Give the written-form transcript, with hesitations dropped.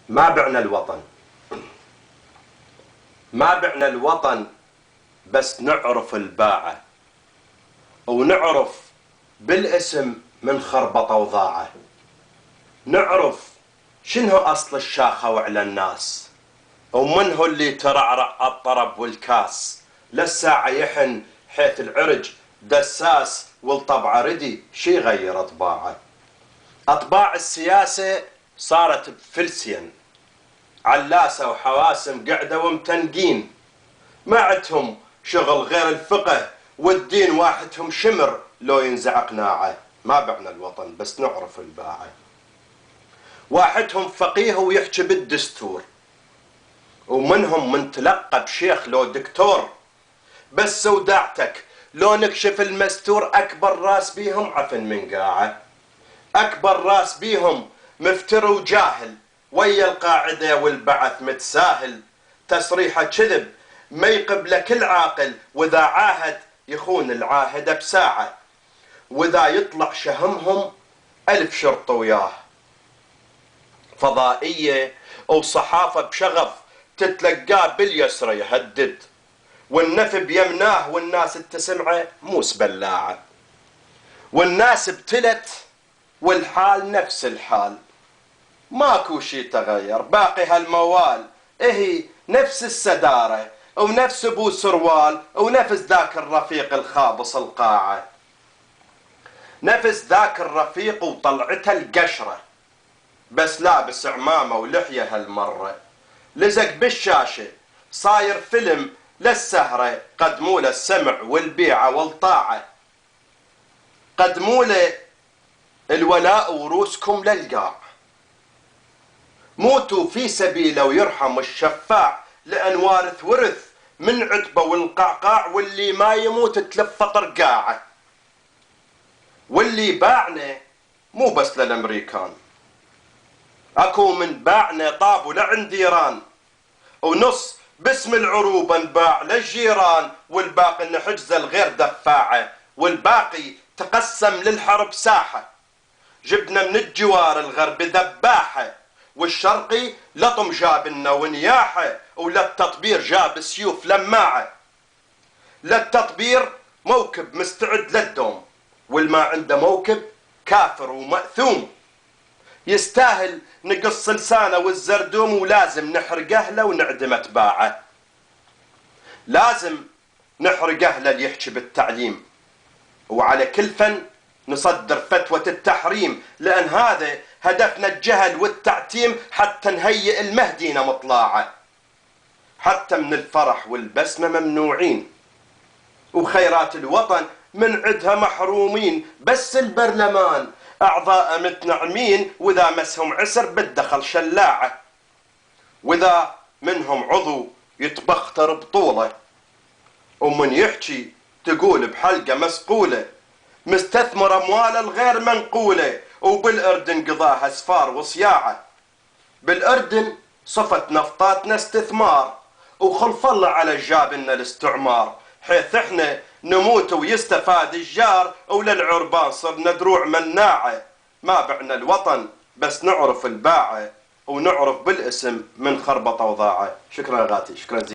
ما بعنا الوطن، ما بعنا الوطن، بس نعرف الباعة، ونعرف بالاسم من خربط وضاعه. نعرف شنو أصل الشاخة وعلى الناس، ومن هو اللي ترعرع الطرب والكاس. للساعة يحن حيث العرج دساس، والطبع ردي شي غير أطباعه. أطباع السياسة صارت بفلسين، علاسة وحواسم قعدة ومتنقين، ما عدهم شغل غير الفقه والدين، واحدهم شمر لو ينزع قناعه. ما بعنا الوطن، بس نعرف الباعة. واحدهم فقيه ويحكي بالدستور، ومنهم من تلقب شيخ لو دكتور، بس وداعتك لو نكشف المستور. أكبر راس بيهم عفن من قاعه، أكبر راس بيهم مفتر وجاهل، ويا القاعدة والبعث متساهل. تصريحه كذب ما يقبله كل عاقل، وإذا عاهد يخون العاهد بساعة، وإذا يطلع شهمهم 1000 شرط وياه. فضائية وصحافة بشغف تتلقاه باليسرى يهدد، والنفي بيمناه والناس تسمعه موس بلاعة. والناس ابتلت والحال نفس الحال، ماكو شي تغير، باقي هالموال اهي نفس السدارة ونفس ابو سروال، ونفس ذاك الرفيق الخابص القاعة. نفس ذاك الرفيق وطلعته القشرة، بس لابس عمامة ولحية هالمرة. لزق بالشاشة صاير فيلم للسهرة، قدموا له السمع والبيعة والطاعة. قدموا له الولاء وروسكم للقاع، موتوا في سبيله ويرحم الشفاع، لأن وارث ورث من عتبة والقعقاع. واللي ما يموت تلف طرقاعه. واللي باعنا مو بس للأمريكان، أكو من باعنا طابوا لعند إيران، ونص باسم العروبة انباع للجيران. والباقي نحجز الغير دفاعه، والباقي تقسم للحرب ساحة. جبنا من الجوار الغرب ذباحة، والشرقي لطم جابنا ونياحة. وللتطبير جاب سيوف لماعة، للتطبير موكب مستعد للدوم، والما عنده موكب كافر ومأثوم. يستاهل نقص لسانه والزردوم، ولازم نحرق أهله ونعدم أتباعه. لازم نحرق أهله اللي يحكي بالتعليم، وعلى كل فن نصدر فتوى التحريم، لأن هذا هدفنا الجهل والتعتيم، حتى نهيئ المهدينا مطلاعه. حتى من الفرح والبسمة ممنوعين، وخيرات الوطن من عدها محرومين. بس البرلمان أعضاء متنعمين، وإذا مسهم عسر بالدخل شلاعة. وإذا منهم عضو يتبختر بطوله، ومن يحكي تقول بحلقة مسقولة. مستثمر أموال الغير منقولة، وبالأردن قضاها سفار وصياعة. بالأردن صفت نفطاتنا استثمار، وخلف الله على جابنا الاستعمار. حيث احنا نموت ويستفاد الجار، وللعربان صرنا دروع مناعة. ما بعنا الوطن، بس نعرف الباعة، ونعرف بالاسم من خربط وضاعه. شكرا غاتي، شكرا.